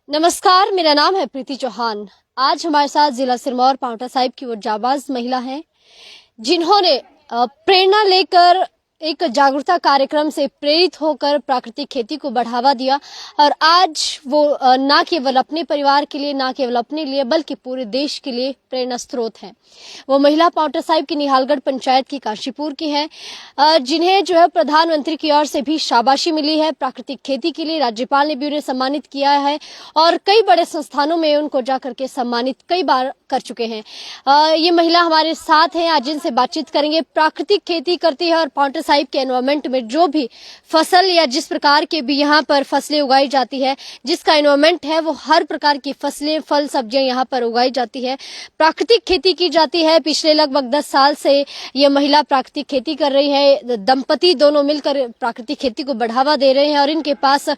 नमस्कार, मेरा नाम है प्रीति चौहान। आज हमारे साथ जिला सिरमौर पांवटा साहिब की वो जाबाज महिला हैं जिन्होंने प्रेरणा लेकर एक जागरूकता कार्यक्रम से प्रेरित होकर प्राकृतिक खेती को बढ़ावा दिया और आज वो न केवल अपने परिवार के लिए, न केवल अपने लिए, बल्कि पूरे देश के लिए प्रेरणा स्रोत हैं। वो महिला पांवटा साहिब की निहालगढ़ पंचायत की काशीपुर की हैं, जिन्हें जो है प्रधानमंत्री की ओर से भी शाबाशी मिली है प्राकृतिक खेती के लिए। राज्यपाल ने भी उन्हें सम्मानित किया है और कई बड़े संस्थानों में उनको जाकर के सम्मानित कई बार कर चुके हैं। ये महिला हमारे साथ हैं, आज इनसे बातचीत करेंगे। प्राकृतिक खेती करती है और पांवटा साहिब के एनवायरमेंट में जो भी फसल या जिस प्रकार के भी यहाँ पर फसलें उगाई जाती है, जिसका एनवायरमेंट है वो हर प्रकार की फसलें, फल, सब्जियां यहाँ पर उगाई जाती है, प्राकृतिक खेती की जाती है। पिछले लगभग 10 साल से ये महिला प्राकृतिक खेती कर रही है। दंपति दोनों मिलकर प्राकृतिक खेती को बढ़ावा दे रहे हैं और इनके पास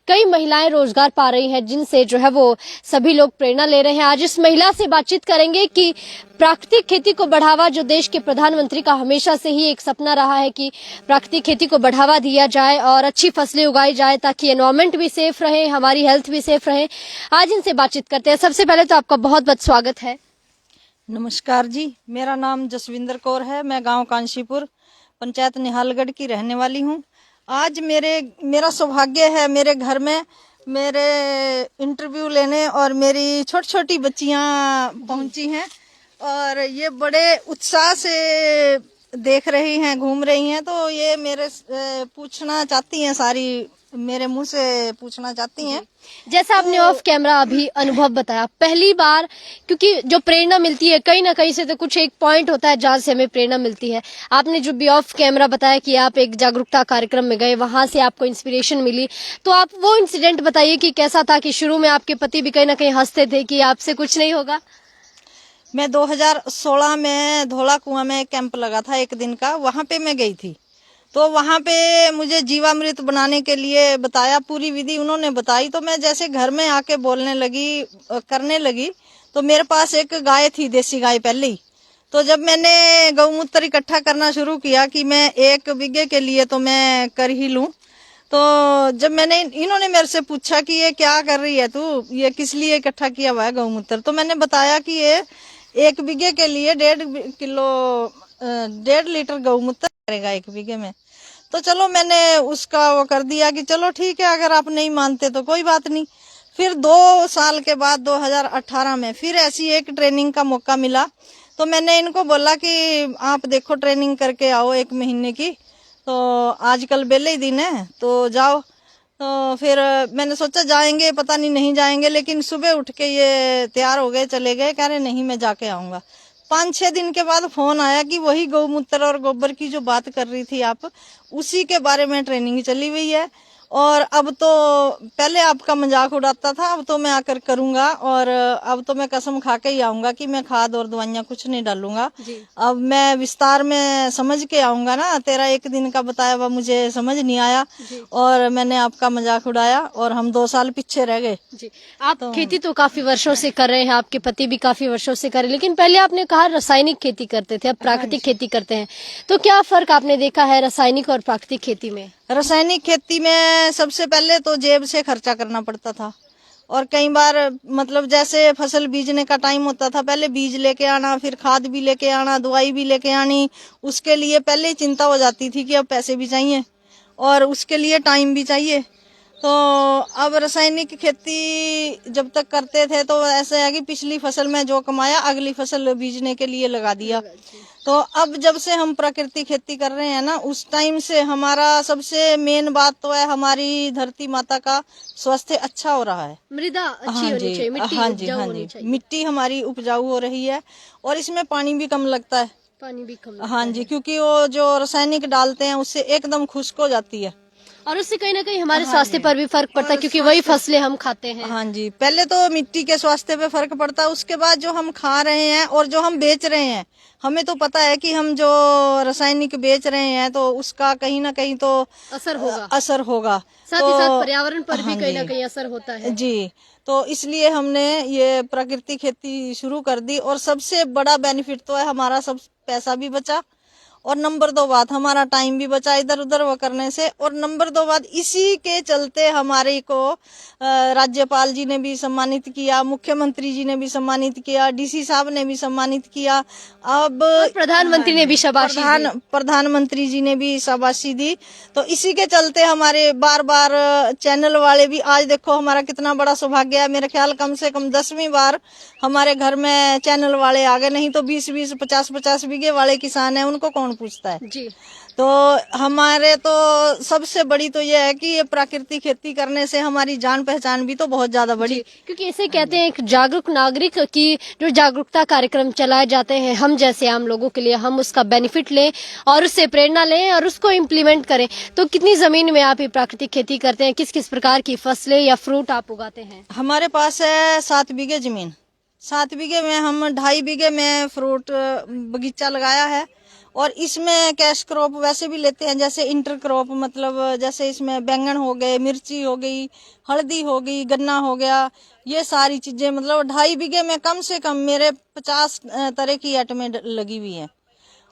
कई महिलाएं रोजगार पा रही हैं, जिनसे जो है वो सभी लोग प्रेरणा ले रहे हैं। आज इस महिला से बातचीत करेंगे कि प्राकृतिक खेती को बढ़ावा, जो देश के प्रधानमंत्री का हमेशा से ही एक सपना रहा है कि प्राकृतिक खेती को बढ़ावा दिया जाए और अच्छी फसलें उगाई जाए ताकि एनवायरमेंट भी सेफ रहे, हमारी हेल्थ भी सेफ रहे। आज इनसे बातचीत करते हैं। सबसे पहले तो आपका बहुत बहुत स्वागत है। नमस्कार जी, मेरा नाम जसविंदर कौर है। मैं गांव कांशीपुर, पंचायत निहालगढ़ की रहने वाली हूं। आज मेरा सौभाग्य है, मेरे घर में मेरे इंटरव्यू लेने और मेरी छोटी छोटी बच्चियां पहुंची हैं और ये बड़े उत्साह से देख रही हैं, घूम रही हैं। तो ये मेरे पूछना चाहती हैं, सारी मेरे मुंह से पूछना चाहती हैं। जैसा आपने ऑफ कैमरा अभी अनुभव बताया, पहली बार, क्योंकि जो प्रेरणा मिलती है कहीं ना कहीं से तो कुछ एक पॉइंट होता है जहां से हमें प्रेरणा मिलती है। आपने जो भी ऑफ कैमरा बताया कि आप एक जागरूकता कार्यक्रम में गए, वहां से आपको इंस्पिरेशन मिली, तो आप वो इंसिडेंट बताइए कि कैसा था कि शुरू में आपके पति भी कहीं ना कहीं हंसते थे कि आपसे कुछ नहीं होगा। मैं 2016 में धोला कुआं में एक कैंप लगा था, एक दिन का, वहां पे मैं गई थी। तो वहां पे मुझे जीवामृत बनाने के लिए बताया, पूरी विधि उन्होंने बताई। तो मैं जैसे घर में आके बोलने लगी, करने लगी, तो मेरे पास एक गाय थी, देसी गाय पहले ही। तो जब मैंने गौमूत्र इकट्ठा करना शुरू किया कि मैं 1 बीघे के लिए तो मैं कर ही लूं, तो जब इन्होंने मेरे से पूछा कि ये क्या कर रही है तू, ये किस लिए इकट्ठा किया हुआ है गौमूत्र, तो मैंने बताया कि ये 1 बीघे के लिए 1.5 लीटर गौमूत्र करेगा 1 बीघे में। तो चलो मैंने उसका वो कर दिया कि चलो ठीक है, अगर आप नहीं मानते तो कोई बात नहीं। फिर 2 साल के बाद 2018 में फिर ऐसी एक ट्रेनिंग का मौका मिला। तो मैंने इनको बोला कि आप देखो ट्रेनिंग करके आओ 1 महीने की, तो आजकल बेले ही दिन है तो जाओ। तो फिर मैंने सोचा जाएंगे, पता नहीं जाएंगे, लेकिन सुबह उठ के ये तैयार हो गए, चले गए, कह रहे नहीं मैं जाके आऊंगा। 5-6 दिन के बाद फोन आया कि वही गौमूत्र और गोबर की जो बात कर रही थी आप, उसी के बारे में ट्रेनिंग चली हुई है। और अब तो पहले आपका मजाक उड़ाता था, अब तो मैं आकर करूंगा और अब तो मैं कसम खा के ही आऊंगा कि मैं खाद और दवाइयां कुछ नहीं डालूंगा। अब मैं विस्तार में समझ के आऊंगा ना, तेरा 1 दिन का बताया हुआ मुझे समझ नहीं आया और मैंने आपका मजाक उड़ाया और हम 2 साल पीछे रह गए। आप खेती तो काफी वर्षों से कर रहे हैं, आपके पति भी काफी वर्षों से कर रहे हैं, लेकिन पहले आपने कहा रासायनिक खेती करते थे, अब प्राकृतिक खेती करते हैं, तो क्या फर्क आपने देखा है रासायनिक और प्राकृतिक खेती में? रासायनिक खेती में सबसे पहले तो जेब से खर्चा करना पड़ता था और कई बार मतलब जैसे फसल बीजने का टाइम होता था, पहले बीज लेके आना, फिर खाद भी लेके आना, दवाई भी लेके आनी, उसके लिए पहले ही चिंता हो जाती थी कि अब पैसे भी चाहिए और उसके लिए टाइम भी चाहिए। तो अब रासायनिक खेती जब तक करते थे तो ऐसे है कि पिछली फसल में जो कमाया अगली फसल बीजने के लिए लगा दिया। तो अब जब से हम प्राकृतिक खेती कर रहे हैं ना, उस टाइम से हमारा सबसे मेन बात तो है हमारी धरती माता का स्वास्थ्य अच्छा हो रहा है, मृदा अच्छी होनी चाहिए, मिट्टी उपजाऊ होनी चाहिए। मिट्टी हमारी उपजाऊ हो रही है और इसमें पानी भी कम लगता है। पानी भी कम हाँ जी, क्योंकि वो जो रासायनिक डालते हैं उससे एकदम खुश्क हो जाती है और उससे कहीं ना कहीं हमारे स्वास्थ्य पर भी फर्क पड़ता है, क्योंकि वही फसलें हम खाते हैं। हाँ जी, पहले तो मिट्टी के स्वास्थ्य पे फर्क पड़ता है, उसके बाद जो हम खा रहे हैं और जो हम बेच रहे हैं, हमें तो पता है कि हम जो रासायनिक बेच रहे हैं तो उसका कहीं ना कहीं तो असर होगा। साथ ही साथ पर्यावरण पर भी कहीं ना कहीं असर होता है जी। तो इसलिए हमने ये प्राकृतिक खेती शुरू कर दी और सबसे बड़ा बेनिफिट तो है हमारा सब पैसा भी बचा और नंबर 2 बात हमारा टाइम भी बचा इधर उधर वो करने से। और नंबर 2 बात इसी के चलते हमारे को राज्यपाल जी ने भी सम्मानित किया, मुख्यमंत्री जी ने भी सम्मानित किया, डीसी साहब ने भी सम्मानित किया। अब प्रधानमंत्री ने भी शाबाशी दी। प्रधानमंत्री जी ने भी शाबाशी दी। तो इसी के चलते हमारे बार बार चैनल वाले भी, आज देखो हमारा कितना बड़ा सौभाग्य है, मेरे ख्याल कम से कम 10वीं बार हमारे घर में चैनल वाले आ गए, नहीं तो 20-20 50-50 बीघे वाले किसान हैं, उनको कौन पूछता है जी। तो हमारे तो सबसे बड़ी तो ये है कि ये प्राकृतिक खेती करने से हमारी जान पहचान भी तो बहुत ज्यादा बढ़ी। क्योंकि इसे कहते हैं एक जागरूक नागरिक की जो जागरूकता कार्यक्रम चलाए जाते हैं, हम जैसे आम लोगों के लिए, हम उसका बेनिफिट लें और उससे प्रेरणा लें और उसको इम्प्लीमेंट करें। तो कितनी जमीन में आप ये प्राकृतिक खेती करते हैं, किस किस प्रकार की फसलें या फ्रूट आप उगाते हैं? हमारे पास है 7 बीघे जमीन। 7 बीघे में हम 2.5 बीघे में फ्रूट बगीचा लगाया है। और इसमें कैश क्रॉप वैसे भी लेते हैं, जैसे इंटर क्रॉप, मतलब जैसे इसमें बैंगन हो गए, मिर्ची हो गई, हल्दी हो गई, गन्ना हो गया, ये सारी चीजें। मतलब 2.5 बीघे में कम से कम मेरे 50 तरह की आइटमें लगी हुई हैं।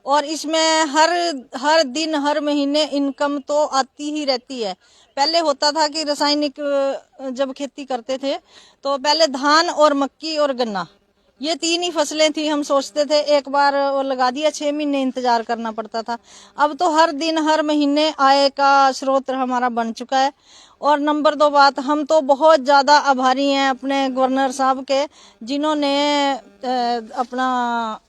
और इसमें हर दिन हर महीने इनकम तो आती ही रहती है। पहले होता था कि रासायनिक जब खेती करते थे तो पहले धान और मक्की और गन्ना, ये 3 ही फसलें थी। हम सोचते थे एक बार वो लगा दिया, 6 महीने इंतजार करना पड़ता था। अब तो हर दिन हर महीने आय का स्रोत हमारा बन चुका है। और नंबर 2 बात, हम तो बहुत ज़्यादा आभारी हैं अपने गवर्नर साहब के, जिन्होंने अपना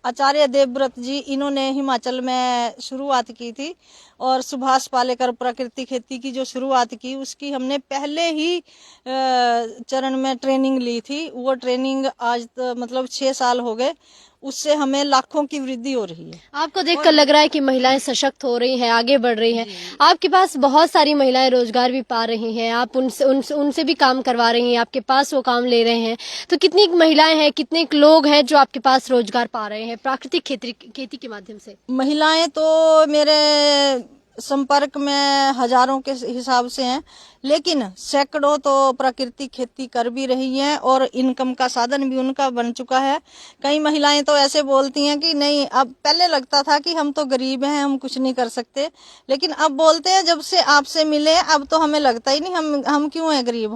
आचार्य देवव्रत जी, इन्होंने हिमाचल में शुरुआत की थी। और सुभाष पालेकर प्राकृतिक खेती की जो शुरुआत की, उसकी हमने पहले ही चरण में ट्रेनिंग ली थी। वो ट्रेनिंग आज मतलब 6 साल हो गए, उससे हमें लाखों की वृद्धि हो रही है। आपको देखकर लग रहा है कि महिलाएं सशक्त हो रही हैं, आगे बढ़ रही हैं। आपके पास बहुत सारी महिलाएं रोजगार भी पा रही हैं, आप उनसे भी काम करवा रही हैं, आपके पास वो काम ले रहे हैं। तो कितनी महिलाएं हैं, कितने लोग हैं जो आपके पास रोजगार पा रहे हैं प्राकृतिक खेती के माध्यम से? महिलाएं तो मेरे संपर्क में हजारों के हिसाब से हैं, लेकिन सैकड़ों तो प्राकृतिक खेती कर भी रही हैं और इनकम का साधन भी उनका बन चुका है। कई महिलाएं तो ऐसे बोलती हैं कि नहीं, अब पहले लगता था कि हम तो गरीब हैं, हम कुछ नहीं कर सकते, लेकिन अब बोलते हैं जब से आपसे मिले अब तो हमें लगता ही नहीं हम क्यों हैं गरीब,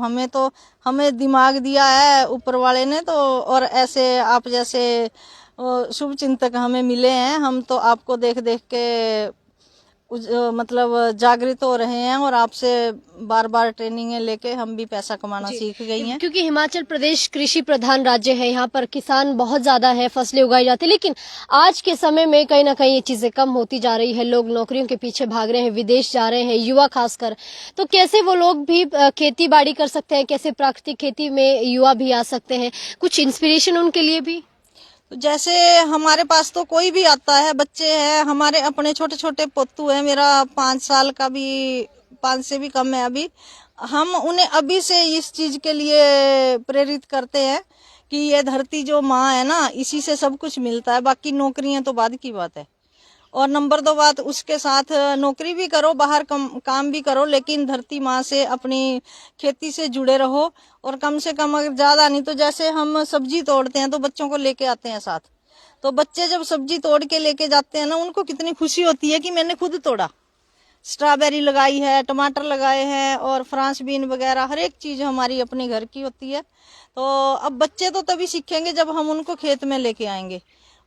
हमें दिमाग दिया है ऊपर वाले ने। तो और ऐसे आप जैसे शुभ चिंतक हमें मिले हैं, हम तो आपको देख देख के मतलब जागृत हो रहे हैं और आपसे बार बार ट्रेनिंग लेके हम भी पैसा कमाना सीख गई हैं। क्योंकि हिमाचल प्रदेश कृषि प्रधान राज्य है, यहाँ पर किसान बहुत ज्यादा है, फसलें उगाई जाती है। लेकिन आज के समय में कहीं ना कहीं ये चीजें कम होती जा रही है, लोग नौकरियों के पीछे भाग रहे हैं, विदेश जा रहे हैं, युवा खासकर। तो कैसे वो लोग भी खेती बाड़ी कर सकते हैं, कैसे प्राकृतिक खेती में युवा भी आ सकते हैं? कुछ इंस्पिरेशन उनके लिए भी? तो जैसे हमारे पास तो कोई भी आता है, बच्चे हैं हमारे, अपने छोटे छोटे पोतू है, मेरा 5 साल का भी, 5 से भी कम है अभी। हम उन्हें अभी से इस चीज के लिए प्रेरित करते हैं कि ये धरती जो माँ है ना, इसी से सब कुछ मिलता है, बाकी नौकरियां तो बाद की बात है। और नंबर 2 बात, उसके साथ नौकरी भी करो, बाहर काम भी करो, लेकिन धरती माँ से, अपनी खेती से जुड़े रहो। और कम से कम, अगर ज्यादा नहीं तो जैसे हम सब्जी तोड़ते हैं तो बच्चों को लेके आते हैं साथ, तो बच्चे जब सब्जी तोड़ के लेके जाते हैं ना, उनको कितनी खुशी होती है कि मैंने खुद तोड़ा। स्ट्रॉबेरी लगाई है, टमाटर लगाए हैं और फ्रांस बीन वगैरह, हर एक चीज हमारी अपने घर की होती है। तो अब बच्चे तो तभी सीखेंगे जब हम उनको खेत में लेके आएंगे।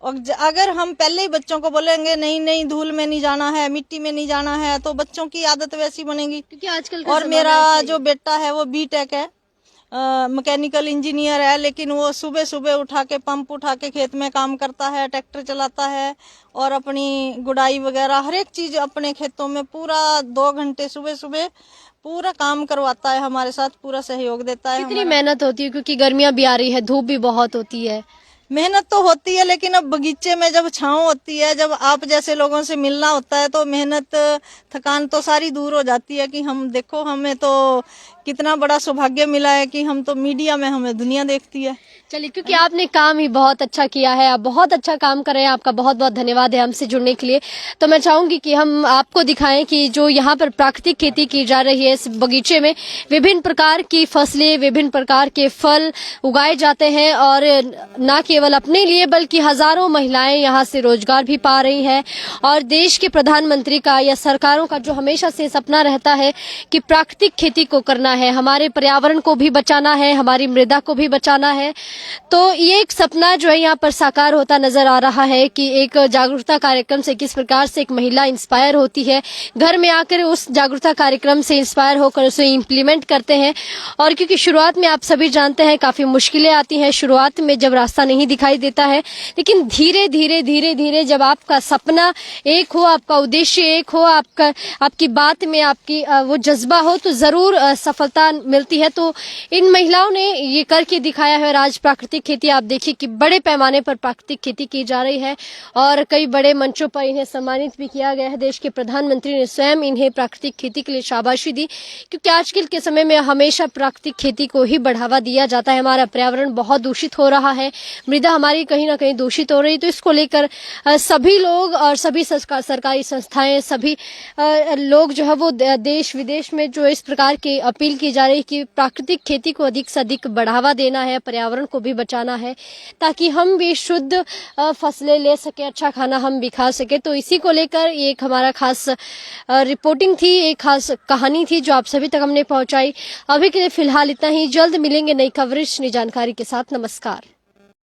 और अगर हम पहले ही बच्चों को बोलेंगे नहीं नहीं धूल में नहीं जाना है, मिट्टी में नहीं जाना है, तो बच्चों की आदत वैसी बनेगी। क्योंकि आजकल और मेरा जो बेटा है वो बीटेक है, मैकेनिकल इंजीनियर है, लेकिन वो सुबह सुबह उठा के पंप उठा के खेत में काम करता है, ट्रैक्टर चलाता है और अपनी गुड़ाई वगैरह हर एक चीज अपने खेतों में पूरा 2 घंटे सुबह सुबह पूरा काम करवाता है हमारे साथ, पूरा सहयोग देता है। कितनी मेहनत होती है, क्योंकि गर्मियां भी आ रही है, धूप भी बहुत होती है। मेहनत तो होती है, लेकिन अब बगीचे में जब छांव होती है, जब आप जैसे लोगों से मिलना होता है, तो मेहनत थकान तो सारी दूर हो जाती है कि हम देखो, हमें तो कितना बड़ा सौभाग्य मिला है कि हम तो मीडिया में हमें दुनिया देखती है। चलिए, क्योंकि आपने काम ही बहुत अच्छा किया है, आप बहुत अच्छा काम कर रहे हैं, आपका बहुत बहुत धन्यवाद है हमसे जुड़ने के लिए। तो मैं चाहूंगी कि हम आपको दिखाएं कि जो यहाँ पर प्राकृतिक खेती की जा रही है, इस बगीचे में विभिन्न प्रकार की फसलें, विभिन्न प्रकार के फल उगाए जाते हैं और न केवल अपने लिए बल्कि हजारों महिलाएं यहाँ से रोजगार भी पा रही हैं। और देश के प्रधानमंत्री का या सरकारों का जो हमेशा से सपना रहता है कि प्राकृतिक खेती को करना है, हमारे पर्यावरण को भी बचाना है, हमारी मृदा को भी बचाना है, तो ये एक सपना जो है यहाँ पर साकार होता नजर आ रहा है कि एक जागरूकता कार्यक्रम से किस प्रकार से एक महिला इंस्पायर होती है, घर में आकर उस जागरूकता कार्यक्रम से इंस्पायर होकर उसे इम्प्लीमेंट करते हैं। और क्योंकि शुरुआत में आप सभी जानते हैं काफी मुश्किलें आती हैं, शुरुआत में जब रास्ता नहीं दिखाई देता है, लेकिन धीरे धीरे धीरे धीरे जब आपका सपना एक हो, आपका उद्देश्य एक हो, आपकी बात में आपकी वो जज्बा हो, तो जरूर सफलता मिलती है। तो इन महिलाओं ने ये करके दिखाया है। और आज प्राकृतिक खेती आप देखिए कि बड़े पैमाने पर प्राकृतिक खेती की जा रही है और कई बड़े मंचों पर इन्हें सम्मानित भी किया गया है। देश के प्रधानमंत्री ने स्वयं इन्हें प्राकृतिक खेती के लिए शाबाशी दी, क्योंकि आजकल के समय में हमेशा प्राकृतिक खेती को ही बढ़ावा दिया जाता है। हमारा पर्यावरण बहुत दूषित हो रहा है, मृदा हमारी कहीं ना कहीं दूषित हो रही है। तो इसको लेकर सभी लोग और सभी सरकारी संस्थाएं, सभी लोग जो है वो देश विदेश में जो इस प्रकार की अपील की जा रही है कि प्राकृतिक खेती को अधिक से अधिक बढ़ावा देना है, पर्यावरण को भी बचाना है, ताकि हम भी शुद्ध फसलें ले सके, अच्छा खाना हम भी खा सके। तो इसी को लेकर ये एक हमारा खास रिपोर्टिंग थी, एक खास कहानी थी जो आप सभी तक हमने पहुंचाई। अभी के लिए फिलहाल इतना ही, जल्द मिलेंगे नई कवरेज, नई जानकारी के साथ। नमस्कार।